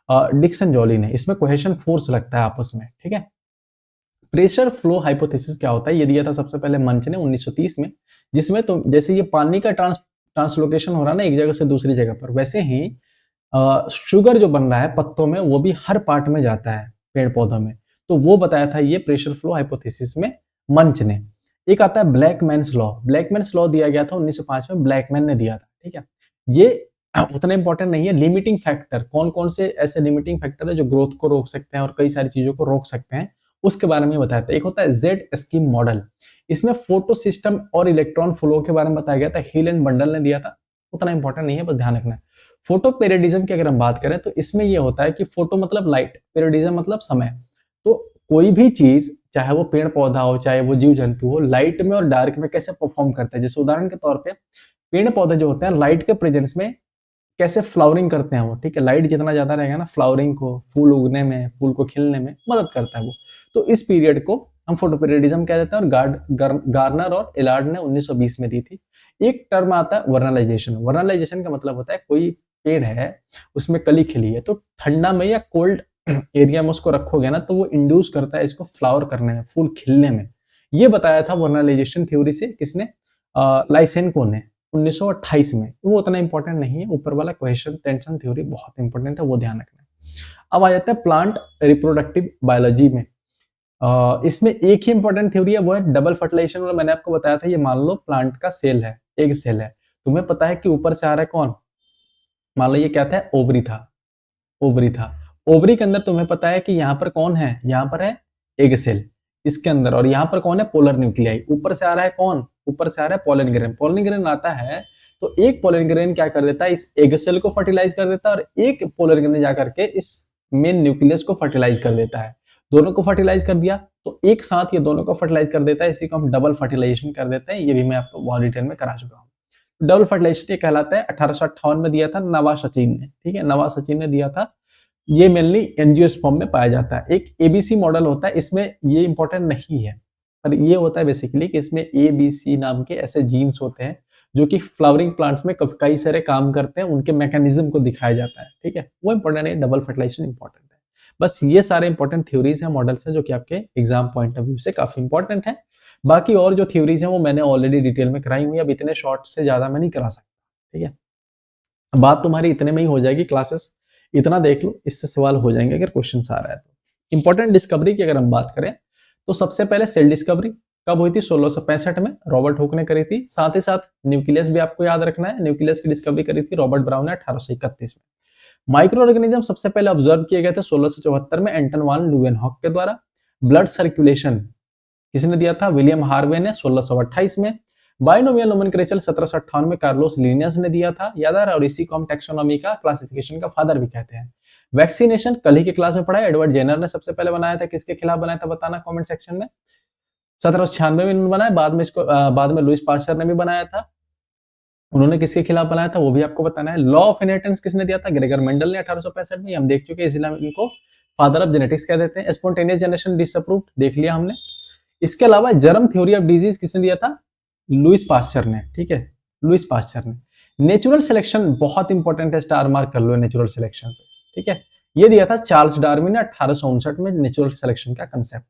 [SPEAKER 1] डिक्सन जॉली ने। इसमें कोहेशन फोर्स लगता है आपस में, ठीक है। प्रेशर फ्लो हाइपोथेसिस क्या होता है, ये दिया था सबसे पहले मंच ने 1930 में, जिसमें तो जैसे ये पानी का ट्रांसलोकेशन हो रहा है ना एक जगह से दूसरी जगह पर, वैसे ही शुगर जो बन रहा है पत्तों में वो भी हर पार्ट में जाता है पेड़ पौधों में। तो वो बताया था ये प्रेशर फ्लो हाइपोथेसिस में मंच ने। एक आता है ब्लैकमैन्स लॉ। ब्लैकमैन्स लॉ दिया गया था 1905 में, ब्लैकमैन ने दिया था, ठीक है। ये उतना इंपॉर्टेंट नहीं है। लिमिटिंग फैक्टर, कौन कौन से ऐसे लिमिटिंग फैक्टर है जो ग्रोथ को रोक सकते हैं और कई सारी चीजों को रोक सकते हैं, उसके बारे में बताया था। एक होता है जेड स्कीम मॉडल, इसमें फोटो सिस्टम और इलेक्ट्रॉन फ्लो के बारे में बताया गया था, हिल एंड बंडल ने दिया था, उतना इंपॉर्टेंट नहीं है, बस ध्यान रखना है। फोटो पेरिडिज्म की अगर हम बात करें तो इसमें यह होता है कि फोटो मतलब लाइट, पेरिडिज्म मतलब समय। तो कोई भी चीज, चाहे वो पेड़ पौधा हो, चाहे वो जीव जंतु हो, लाइट में और डार्क में कैसे परफॉर्म करते हैं। जैसे उदाहरण के तौर पे पेड़ पौधे जो होते हैं लाइट के प्रेजेंस में कैसे फ्लावरिंग करते हैं वो, ठीक है। लाइट जितना ज्यादा रहेगा ना, फ्लावरिंग को, फूल उगने में, फूल को खिलने में मदद करता है वो। तो इस पीरियड को हम फोटोपेरिडिज्म कह देते हैं, और गार्नर और एलार्ड ने 1920 में दी थी। एक टर्म आता है वर्नलाइजेशन। वर्नलाइजेशन का मतलब होता है कोई पेड़ है उसमें कली खिली है, तो ठंडा में या कोल्ड एरिया में उसको रखोगे ना तो वो इंड्यूस करता है इसको फ्लावर करने में, फूल खिलने में। ये बताया था वर्नलाइजेशन थ्योरी से किसने, लाइसेनको ने 1928 में। वो उतना इंपॉर्टेंट नहीं है, ऊपर वाला कोहेशन टेंशन थ्योरी बहुत इंपॉर्टेंट है, वो ध्यान रखना है। अब आ जाता है प्लांट रिप्रोडक्टिव बायोलॉजी में। इसमें एक ही इंपॉर्टेंट थ्योरी है, वो है डबल फर्टिलाइजेशन। और मैंने आपको बताया था, ये मान लो प्लांट का सेल है, एक सेल है, तुम्हें पता है कि ऊपर से आ रहा है कौन, मान लो ये क्या था, ओवरी था, ओवरी था। ओवरी के अंदर तुम्हें पता है कि यहाँ पर कौन है, यहाँ पर है एग सेल इसके अंदर, और यहाँ पर कौन है, पोलर न्यूक्लियाई। ऊपर से आ रहा है कौन, ऊपर से आ रहा है पोलन ग्रेन। पोलन ग्रेन आता है तो एक पोलन ग्रेन क्या कर देता है, इस एग सेल को फर्टिलाइज कर देता है, और एक पोलन ग्रेन जाकर के इस मेन न्यूक्लियस को फर्टिलाइज कर देता है। दोनों को फर्टिलाइज कर दिया तो एक साथ ये दोनों को फर्टिलाइज कर देता है, इसी को हम डबल फर्टिलाइजेशन कर देते हैं। ये भी मैं आपको बहुत डिटेल में करा चुका हूँ। डबल फर्टिलाइजेशन ये कहलाता है, 1858 में दिया था नवाज सचिन ने, ठीक है, नवाज सचिन ने दिया था। ये मेनली एंजियोस्पर्म में पाया जाता है। एक एबीसी मॉडल होता है, इसमें ये इंपॉर्टेंट नहीं है, पर ये होता है बेसिकली कि इसमें एबीसी नाम के ऐसे जीन्स होते हैं जो कि फ्लावरिंग प्लांट्स में कई सारे काम करते हैं, उनके मैकेनिज्म को दिखाया जाता है, ठीक है, वो इंपॉर्टेंट है। डबल फर्टिलाइजेशन इंपॉर्टेंट है। बस ये सारे इंपॉर्टेंट थ्योरीज हैं, मॉडल्स हैं, जो कि आपके एग्जाम पॉइंट ऑफ व्यू से काफी इंपॉर्टेंट है। बाकी और जो थ्योरीज हैं वो मैंने ऑलरेडी डिटेल में कराई हुई है, अब इतने शॉर्ट से ज्यादा मैं नहीं करा सकता, ठीक है। बात तुम्हारी इतने में ही हो जाएगी, क्लासेस इतना देख लो, इससे सवाल हो जाएंगे अगर क्वेश्चन आ रहा है तो। इंपॉर्टेंट डिस्कवरी की अगर हम बात करें तो सबसे पहले सेल डिस्कवरी कब हुई थी? 1665 में रॉबर्ट हुक ने करी थी। साथ ही साथ न्यूक्लियस भी आपको याद रखना है, न्यूक्लियस की डिस्कवरी करी थी रॉबर्ट ब्राउन ने 1831 में। माइक्रो ऑर्गेनिज्म सबसे पहले ऑब्जर्व किए गए थे 1674 में एंटन वान ल्यूवेनहॉक के द्वारा। ब्लड सर्कुलेशन किसने दिया था? विलियम हार्वे ने 1628 में। बाइनोमियल नोमेनक्लेचर 1758 में कार्लोस लिनियस ने दिया था, याद आ रहा है, और इसी को हम टैक्सोनॉमी का, क्लासिफिकेशन का फादर भी कहते हैं। वैक्सीनेशन कल ही की क्लास में पढ़ा है, एडवर्ड जेनर ने सबसे पहले बनाया था, किसके खिलाफ बनाया था बताना कमेंट सेक्शन में। 1796 में इन्होंने बनाया, बाद में लुइस पास्चर ने भी बनाया था। उन्होंने किसके खिलाफ बनाया था वो भी आपको बताना है। लॉ ऑफ इनहेरिटेंस किसने दिया था? ग्रेगर मेंडल ने 1865 में, हम देख चुके हैं, इसलिए हम इनको फादर ऑफ जेनेटिक्स कह देते हैं। स्पॉन्टेनियस जनरेशन डिसअप्रूव्ड देख लिया हमने। इसके अलावा जर्म थ्योरी ऑफ डिजीज किसने दिया था? लुइस पास्चर ने, ठीक है, लुइस पास्चर ने। नेचुरल सिलेक्शन बहुत इंपॉर्टेंट है, स्टार मार्क कर लो नेचुरल सिलेक्शन पे, ठीक है। ये दिया था चार्ल्स डार्विन ने 1859 में, नेचुरल सिलेक्शन का कंसेप्ट।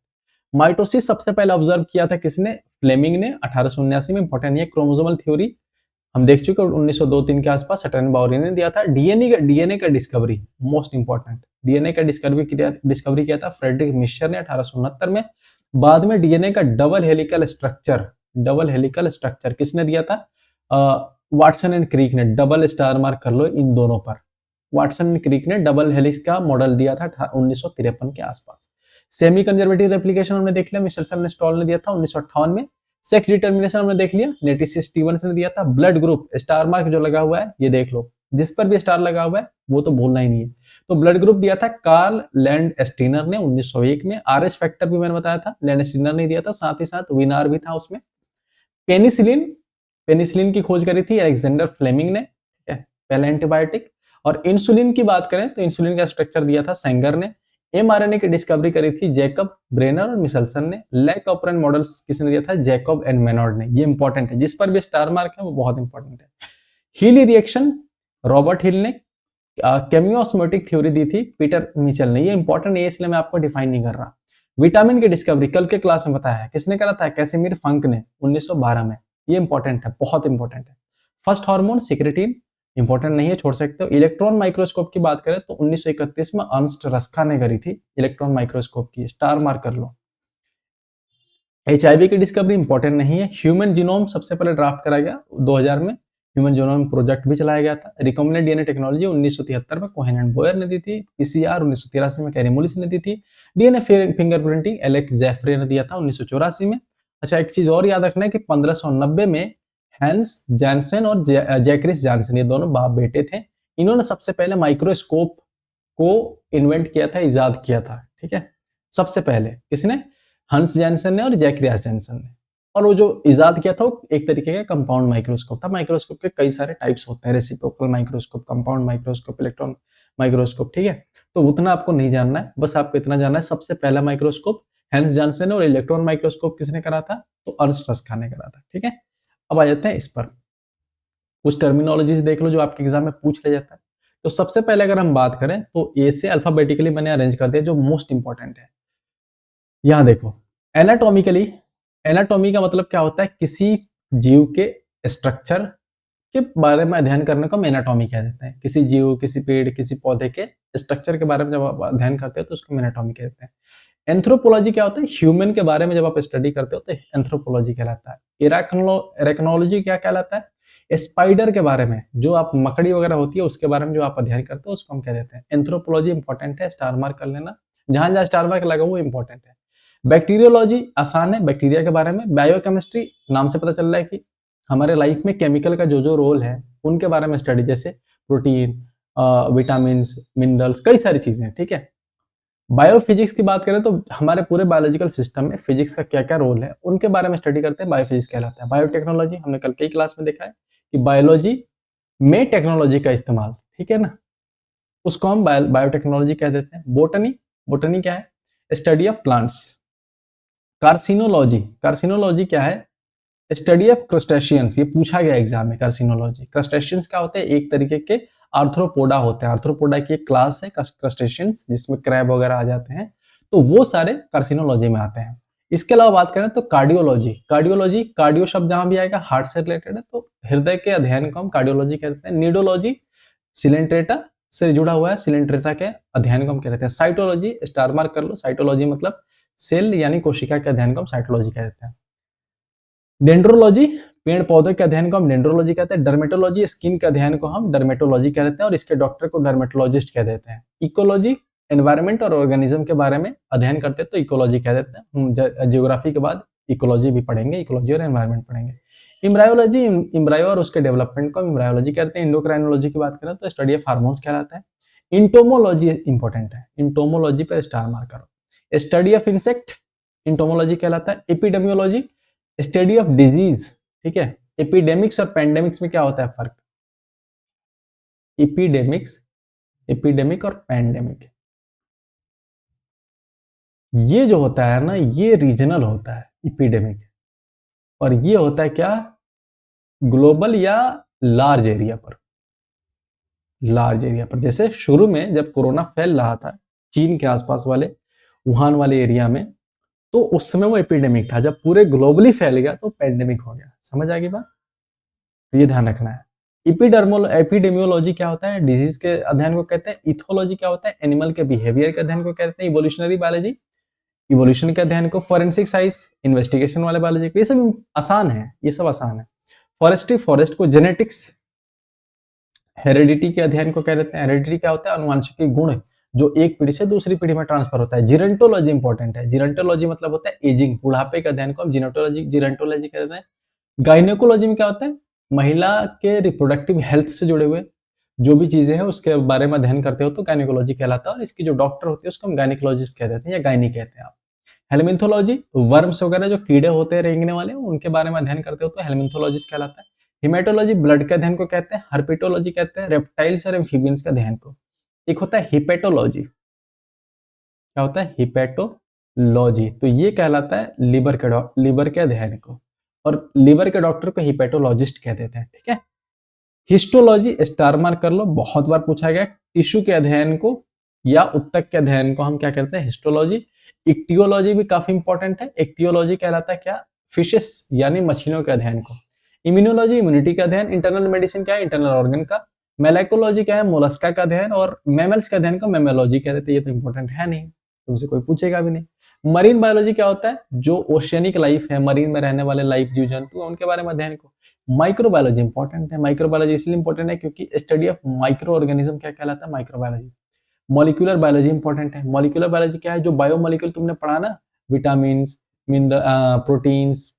[SPEAKER 1] माइटोसिस सबसे पहले ऑब्जर्व किया था किसने? फ्लेमिंग ने 1879 में। इंपॉर्टेंट है क्रोमोसोमल थ्योरी, हम देख चुके हैं 1902-3 के आसपास सटर्न बाउरी ने दिया था। डीएनए का डिस्कवरी मोस्ट इंपॉर्टेंट, डीएनए का डिस्कवरी किया था फ्रेडरिक मिश्चर ने 1869 में। बाद में डीएनए का डबल हेलिकल स्ट्रक्चर किसने दिया था? वाटसन एंड क्रीक ने। डबल स्टार मार्क कर लो इन दोनों पर। वाटसन एंड क्रीक ने डबल हेलिक्स का मॉडल दिया था 1953 के आसपास। सेमी कंजर्वेटिव रेप्लिकेशन हमने देख लिया, मिचेल्सन ने स्टॉल ने दिया था 1958 में। सेक्स डिटर्मिनेशन हमने देख लिया, नेटिस स्टीवंस ने दिया था। ब्लड ग्रुप स्टार मार्क जो लगा हुआ है ये देख लो, जिस पर भी स्टार लगा हुआ है वो तो भूलना ही नहीं है। तो ब्लड ग्रुप दिया था कार्ल लैंड स्टीनर ने 1901 में। आरएस फैक्टर भी मैंने बताया था, लैंड स्टीनर ने दिया था, साथ ही साथ विनार भी था उसमें। पेनिसिलिन की खोज करी थी अलेक्जेंडर फ्लेमिंग ने, पहला एंटीबायोटिक। और इंसुलिन की बात करें तो इंसुलिन का स्ट्रक्चर दिया था सेंगर ने। एमआरएनए की डिस्कवरी करी थी जैकब ब्रेनर और मिचेल्सन ने। लैक ऑपरेंट मॉडल्स किसने दिया था? जैकब एंड मेनॉर्ड ने। ये इंपॉर्टेंट है, जिस पर भी स्टार मार्क है वो बहुत इंपॉर्टेंट है। हीली रिएक्शन रॉबर्ट हिल ने। केमियोस्मोटिक थ्योरी दी थी पीटर मिचेल ने। ये इंपॉर्टेंट है इसलिए मैं आपको डिफाइन नहीं कर रहा। विटामिन की डिस्कवरी कल के क्लास में बताया है, किसने करा था? कैसिमिर फंक ने 1912 में। ये इंपॉर्टेंट है, बहुत इंपॉर्टेंट है। फर्स्ट हार्मोन सिक्रेटिन इंपॉर्टेंट नहीं है, छोड़ सकते हो। इलेक्ट्रॉन माइक्रोस्कोप की बात करें तो 1931 में अर्नस्ट रस्का ने करी थी इलेक्ट्रॉन माइक्रोस्कोप की, स्टार मार्क कर लो। एचआईवी की डिस्कवरी इंपॉर्टेंट नहीं है। ह्यूमन जीनोम सबसे पहले ड्राफ्ट कराया गया 2000 में, ह्यूमन जीनोम प्रोजेक्ट भी चलाया गया था। रिकॉम्बिनेंट डीएनए टेक्नोलॉजी 1973 में कोहेन एंड बोयर ने दी थी। पीसीआर 1983 में कैरीमोलिस ने दी थी। डीएनए फिंगरप्रिंटिंग एलेक्स जेफरे ने दिया था 1984 में। अच्छा, एक चीज और याद रखना है कि 1590 में हैंस जैनसन और जैक्रिस जॉनसन, ये दोनों बाप बेटे थे। इन्होंने सबसे पहले माइक्रोस्कोप को इन्वेंट किया था, इजाद किया था, ठीक है। सबसे पहले किसने? हंस जैनसन ने और जैक्रियास जैनसन ने। और वो जो इजाद किया था वो एक तरीके का कंपाउंड माइक्रोस्कोप था। माइक्रोस्कोप के कई सारे टाइप्स होते हैं, reciprocal microscope, compound microscope, electron microscope, ठीक है। तो उतना आपको नहीं जानना है, बस आपको इतना जानना है सबसे पहला माइक्रोस्कोप हैंस जॉनसन ने, और इलेक्ट्रॉन माइक्रोस्कोप किसने करा था? तो अर्नस्ट रस्का ने करा था, ठीक है। अब आ जाते हैं इस पर, कुछ टर्मिनोलॉजीज देख लो जो आपके एग्जाम में पूछ लिया जाता है। तो सबसे पहले अगर हम बात करें तो ए से अल्फाबेटिकली मैंने अरेंज कर दिया जो मोस्ट इंपॉर्टेंट है। यहां देखो, एनाटॉमिकली, एनाटॉमी का मतलब क्या होता है? किसी जीव के स्ट्रक्चर के बारे में अध्ययन करने को हम एनाटॉमी कह देते हैं। किसी जीव, किसी पेड़, किसी पौधे के स्ट्रक्चर के बारे में जब आप अध्ययन करते हो तो उसको एनाटॉमी कहते हैं। एंथ्रोपोलॉजी क्या होता है? ह्यूमन के बारे में जब आप स्टडी करते हो तो एंथ्रोपोलॉजी कहलाता है। इराकनोलॉजी क्या कहलाता है? स्पाइडर के बारे में, जो आप मकड़ी वगैरह होती है उसके बारे में जो आप अध्ययन करते हो उसको हम कह देते हैं। एंथ्रोपोलॉजी इंपॉर्टेंट है, स्टार मार्क कर लेना, जहां जहां स्टार मार्क लगा वो इंपॉर्टेंट है। बैक्टीरियोलॉजी आसान है, बैक्टीरिया के बारे में। बायोकेमिस्ट्री नाम से पता चल रहा है कि हमारे लाइफ में केमिकल का जो जो रोल है उनके बारे में स्टडी, जैसे प्रोटीन, विटामिन, मिनरल्स, कई सारी चीजें, ठीक है। बायोफिजिक्स की बात करें तो हमारे पूरे बायोलॉजिकल सिस्टम में फिजिक्स का क्या क्या रोल है उनके बारे में स्टडी करते हैं, बायोफिजिक्स कहलाता है। बायोटेक्नोलॉजी हमने कल के ही क्लास में देखा है कि बायोलॉजी में टेक्नोलॉजी का इस्तेमाल, ठीक है ना, उसको हम बायोटेक्नोलॉजी कह देते हैं। बोटनी, बोटनी क्या है? Study of plants. Carcinology, carcinology क्या है? स्टडी ऑफ क्रस्टेशियंस, ये पूछा गया एग्जाम में। कार्सिनोलॉजी, क्रस्टेशियंस क्या होते हैं? एक तरीके के आर्थ्रोपोडा होते हैं। आर्थ्रोपोडा की एक क्लास है क्रस्टेशियंस, जिसमें क्रैब वगैरह आ जाते हैं, तो वो सारे कार्सिनोलॉजी में आते हैं। इसके अलावा बात करें तो कार्डियोलॉजी, कार्डियोलॉजी कार्डियो शब्द जहां भी आएगा हार्ट से रिलेटेड है, तो हृदय के अध्ययन को हम कार्डियोलॉजी कहते हैं। नीडोलॉजी सिलेंट्रेटा से जुड़ा हुआ है, सिलेंट्रेटा के अध्ययन को हम कहते हैं। साइटोलॉजी स्टार मार्क कर लो, साइटोलॉजी मतलब सेल यानी कोशिका के अध्ययन को हम साइटोलॉजी कहते हैं। डेंड्रोलॉजी पेड़ पौधों के अध्ययन को हम डेंड्रोलॉजी कहते हैं। डर्मेटोलॉजी स्किन के अध्ययन को हम डर्मेटोलॉजी कहते हैं और इसके डॉक्टर को डर्मेटोलॉजिस्ट कह देते हैं। इकोलॉजी एनवायरनमेंट और ऑर्गेनिज्म के बारे में अध्ययन करते हैं तो इकोलॉजी कह देते हैं। हम जियोग्राफी के बाद इकोलॉजी भी पढ़ेंगे, इकोलॉजी और एनवायरनमेंट पढ़ेंगे। इम्ब्रायोलॉजी इम्ब्रायो और उसके डेवलपमेंट को हम इम्ब्रायोलॉजी कहते हैं। इंडोक्राइनोलॉजी की बात करें तो स्टडी ऑफ हार्मोन्स कहलाता है। इंटोमोलॉजी इंपॉर्टेंट है, इंटोमोलॉजी पर स्टार मार्क करो। स्टडी ऑफ इंसेक्ट इंटोमोलॉजी कहलाता है। एपिडेमियोलॉजी स्टडी ऑफ डिजीज, ठीक है। एपिडेमिक्स और पैंडेमिक्स में क्या होता है फर्क? एपिडेमिक और पैंडेमिक, ये जो होता है ना, ये रीजनल होता है एपिडेमिक, और ये होता है क्या? ग्लोबल या लार्ज एरिया पर। लार्ज एरिया पर, जैसे शुरू में जब कोरोना फैल रहा था चीन के आसपास वाले वुहान वाले एरिया में, तो उस समय वो एपिडेमिक था। जब पूरे ग्लोबली फैल गया तो पैंडेमिक हो गया। समझ आ गई बात? तो ये ध्यान रखना है। एपिडेमियोलॉजी क्या होता है? डिजीज के अध्ययन को कहते हैं। इथोलॉजी क्या होता है? एनिमल के बिहेवियर के अध्ययन को कहते हैं। इवोल्यूशनरी बायोलॉजी इवोल्यूशन के अध्ययन को। फॉरेंसिक साइंस इन्वेस्टिगेशन वाले बायोलॉजी को। ये सब आसान है, ये सब आसान है। फॉरेस्ट्री फॉरेस्ट को। जेनेटिक्स हेरिडिटी के अध्ययन को कह देते हैं। हेरिडिटी क्या होता है? अनुवांशिकी गुण जो एक पीढ़ी से दूसरी पीढ़ी में ट्रांसफर होता है। जीरेंटोलॉजी इंपॉर्टेंट है। जीरेंटोलॉजी मतलब होता है एजिंग, बुढ़ापे के अध्ययन को हम जीरेंटोलॉजी कहते हैं। गायनेकोलॉजी में क्या होता है? महिला के रिप्रोडक्टिव हेल्थ से जुड़े हुए जो भी चीजें हैं उसके बारे में अध्ययन करते हो तो गायनेकोलॉजी कहलाता है। और इसकी जो डॉक्टर होती है उसको हम गायनेकोलॉजिस्ट कह देते हैं या गायनी कहते हैं आप। हेलमिंथोलॉजी वर्म्स वगैरह जो कीड़े होते हैं रेंगने वाले, उनके बारे में अध्ययन करते हो तो हेलमिंथोलॉजिस्ट कहलाता है। हिमेटोलॉजी ब्लड के अध्ययन को कहते हैं। हर्पेटोलॉजी कहते हैं रेप्टाइल्स और एम्फीबियंस के अध्ययन को। एक होता है हिपेटोलॉजी, क्या होता है? हिपेटोलॉजी, तो ये कहलाता है लीवर के अध्ययन को, और लीवर के डॉक्टर को हिपेटोलॉजिस्ट कह देते हैं, ठीक है। हिस्टोलॉजी स्टार मार्क कर लो, बहुत बार पूछा गया। टिश्यू के अध्ययन को या उत्तक के अध्ययन को हम क्या कहते हैं? हिस्टोलॉजी। इक्टियोलॉजी भी काफी इंपॉर्टेंट है। इक्टियोलॉजी कहलाता है क्या? फिशेस यानी मछलियों के अध्ययन को। इम्यूनोलॉजी इम्यूनिटी का अध्ययन। इंटरनल मेडिसिन क्या है? इंटरनल ऑर्गन का। मेलाइकोलॉजी क्या है? मोलस्का का अध्ययन। और मैमल्स का अध्ययन को मेमोलॉजी कह देते हैं। ये तो इंपॉर्टेंट है नहीं, तुमसे कोई पूछेगा भी नहीं। मरीन बायोलॉजी क्या होता है? जो ओशियनिक लाइफ है, मरीन में रहने वाले लाइफ जीव जंतु, उनके बारे में अध्ययन को। माइक्रोबायोलॉजी इंपॉर्टेंट है। माइक्रोबायोलॉजी इसलिए इंपॉर्टेंट है क्योंकि स्टडी ऑफ माइक्रो ऑर्गेनिज्म क्या कहलाता है? माइक्रोबायोलॉजी। मॉलिक्यूलर बायोलॉजी इंपॉर्टेंट है। मॉलिक्यूलर बायोलॉजी क्या है? जो बायोमॉलिक्यूल तुमने पढ़ा ना, विटामिन, प्रोटीन्स,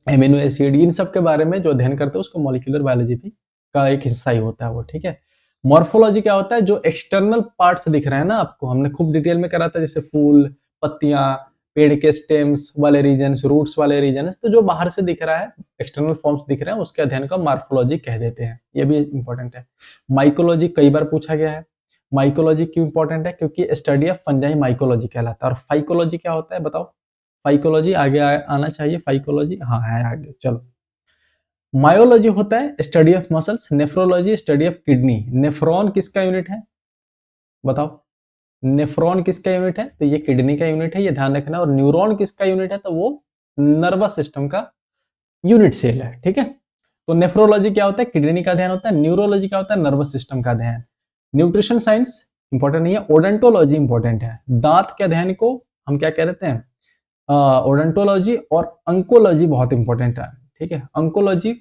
[SPEAKER 1] एमिनो एसिड, इन सब के बारे में जो अध्ययन करते हैं उसको मॉलिक्यूलर बायोलॉजी भी का एक हिस्सा ही होता है वो, ठीक है। मॉर्फोलॉजी क्या होता है? जो एक्सटर्नल पार्ट्स दिख रहे हैं ना आपको, हमने खूब डिटेल में करा था, जैसे फूल, पत्तियां, पेड़ के स्टेम्स वाले रीजन्स, रूट्स वाले रीजन्स, तो जो बाहर से दिख रहा है, एक्सटर्नल फॉर्म्स दिख रहे हैं, उसके अध्ययन को मॉर्फोलॉजी कह देते हैं। ये भी इंपॉर्टेंट है। माइकोलॉजी कई बार पूछा गया है। माइकोलॉजी क्यों इंपॉर्टेंट है? क्योंकि स्टडी ऑफ फंजाई माइकोलॉजी कहलाता है। और फाइकोलॉजी क्या होता है बताओ? फाइकोलॉजी आगे आना चाहिए। फाइकोलॉजी हाँ है आगे, चलो। मायोलॉजी होता है study of muscles. Nephrology study of kidney. Nephron किसका यूनिट है बताओ? नेफ्रॉन किसका यूनिट है? तो ये किडनी का यूनिट है, ये ध्यान रखना। और न्यूरॉन किसका यूनिट है? तो वो नर्वस सिस्टम का यूनिट सेल है, ठीक है। तो नेफ्रोलॉजी क्या होता है? किडनी का अध्ययन होता है। न्यूरोलॉजी क्या होता है? नर्वस सिस्टम का अध्ययन। न्यूट्रिशन साइंस इंपॉर्टेंट नहीं है। ओडेंटोलॉजी इंपॉर्टेंट है। दांत के अध्ययन को हम क्या कह देते हैं? ओडेंटोलॉजी। और अंकोलॉजी बहुत इंपॉर्टेंट है, ठीक है। Oncology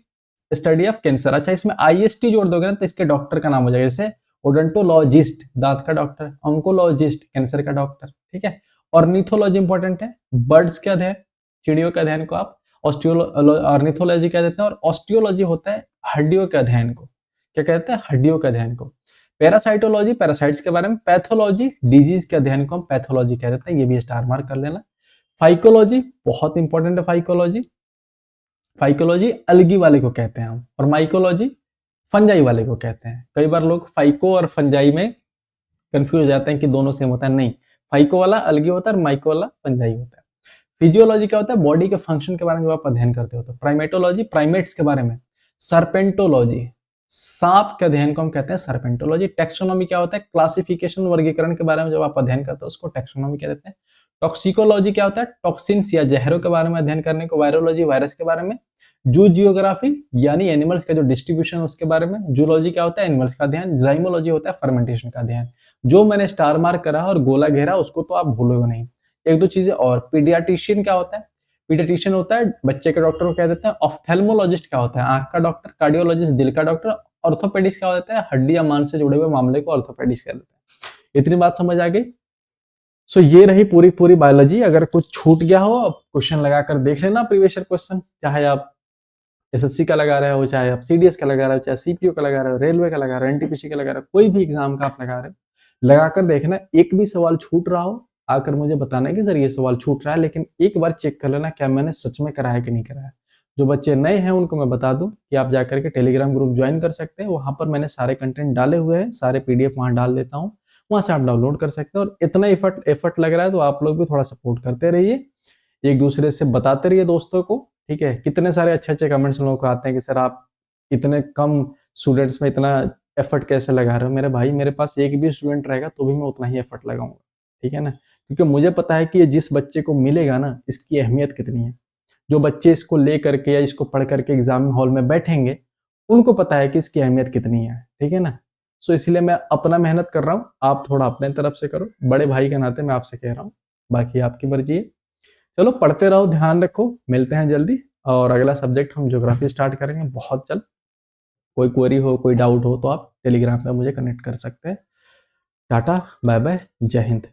[SPEAKER 1] study of cancer. अच्छा, इसमें आईएसटी जोड़ दोगे ना तो इसके डॉक्टर का नाम हो जाएगा, जैसे ओडेंटोलॉजिस्ट दांत का डॉक्टर, अंकोलॉजिस्ट कैंसर का डॉक्टर, ठीक है। ऑर्निथोलॉजी इंपॉर्टेंट है। बर्ड्स के अध्ययन, चिड़ियों के अध्ययन को आप ऑर्निथोलॉजी कह देते हैं। और ऑस्टियोलॉजी होता है हड्डियों के अध्ययन को, क्या कहते हैं? हड्डियों के अध्ययन को। पैरासाइटोलॉजी पैरासाइट्स के बारे में। पैथोलॉजी डिजीज के अध्ययन को हम पैथोलॉजी कह देते हैं, ये भी स्टार मार्क कर लेना। फाइकोलॉजी बहुत इंपॉर्टेंट है। फाइकोलॉजी अलगी वाले को कहते हैं हम, और माइकोलॉजी फंजाई वाले को कहते हैं। कई बार लोग फाइको और फंजाई में कंफ्यूज हो जाते हैं कि दोनों सेम होता है, नहीं। फाइको वाला अलगी होता है और माइको वाला फंजाई होता है। फिजियोलॉजी क्या होता है? बॉडी के फंक्शन के बारे में आप अध्ययन करते हो। तो प्राइमेटोलॉजी प्राइमेट्स के बारे में। सर्पेंटोलॉजी सांप के अध्ययन को हम कहते हैं सर्पेंटोलॉजी। टैक्सोनॉमी क्या होता है? क्लासिफिकेशन, वर्गीकरण के बारे में जब आप अध्ययन करते हो उसको टैक्सोनॉमी कहते हैं। टॉक्सिकोलॉजी क्या होता है? टॉक्सिन्स या जहरों के बारे में अध्ययन करने को। वायरोलॉजी वायरस के बारे में। जू जियोग्राफी यानी एनिमल्स का जो डिस्ट्रीब्यूशन उसके बारे में। जूलॉजी क्या होता है? एनिमल्स का अध्ययन। जाइमोलॉजी होता है फर्मेंटेशन का अध्ययन। जो मैंने स्टार मार्क करा और गोला घेरा उसको तो आप भूलोगे नहीं। एक दो चीजें और, पीडियाट्रिशियन क्या होता है? पीडियाट्रिशियन होता है बच्चे के डॉक्टर को कह देते हैं। ऑफ्थेल्मोलॉजिस्ट क्या होता है? आंख का डॉक्टर। कार्डियोलॉजिस्ट दिल का डॉक्टर। ऑर्थोपेडिक्स क्या होता है? हड्डी या मांस से जुड़े हुए मामले को ऑर्थोपेडिक्स कह देते हैं। इतनी बात समझ आ गई? सो ये रही पूरी पूरी बायोलॉजी। अगर कुछ छूट गया हो क्वेश्चन लगाकर देख लेना, प्रीवियस ईयर क्वेश्चन, चाहे आप एसएससी का लगा रहे हो, चाहे आप सीडीएस का लगा रहे हो, चाहे सीपीओ का लगा रहे हो, रेलवे का लगा रहे हो, एनटीपीसी का लगा रहे हो, कोई भी एग्जाम का आप लगा रहे हो, लगाकर देखना। एक भी सवाल छूट रहा हो आकर मुझे बताना कि सर ये सवाल छूट रहा है, लेकिन एक बार चेक कर लेना क्या मैंने सच में कराया कि नहीं कराया। जो बच्चे नए हैं उनको मैं बता दूं कि आप जाकर के टेलीग्राम ग्रुप ज्वाइन कर सकते हैं। वहां पर मैंने सारे कंटेंट डाले हुए हैं, सारे पीडीएफ वहां डाल देता हूँ, वहां से आप डाउनलोड कर सकते हैं। और इतना एफर्ट लग रहा है तो आप लोग भी थोड़ा सपोर्ट करते रहिए, एक दूसरे से बताते रहिए दोस्तों को, ठीक है। कितने सारे अच्छे अच्छे कमेंट्स लोगों को आते हैं कि सर आप इतने कम स्टूडेंट्स में इतना एफर्ट कैसे लगा रहे हो। मेरे भाई, मेरे पास एक भी स्टूडेंट रहेगा तो भी मैं उतना ही एफर्ट लगाऊंगा, ठीक है ना, क्योंकि मुझे पता है कि ये जिस बच्चे को मिलेगा ना इसकी अहमियत कितनी है। जो बच्चे इसको ले करके या इसको पढ़ करके एग्जाम हॉल में बैठेंगे उनको पता है कि इसकी अहमियत कितनी है, ठीक है ना। सो इसलिए मैं अपना मेहनत कर रहा हूँ, आप थोड़ा अपने तरफ से करो। बड़े भाई के नाते मैं आपसे कह रहा हूँ, बाकी आपकी मर्जी है। चलो पढ़ते रहो, ध्यान रखो, मिलते हैं जल्दी। और अगला सब्जेक्ट हम ज्योग्राफी स्टार्ट करेंगे बहुत जल्द। कोई क्वेरी हो, कोई डाउट हो तो आप टेलीग्राम पे मुझे कनेक्ट कर सकते हैं। टाटा, बाय बाय, जय हिंद।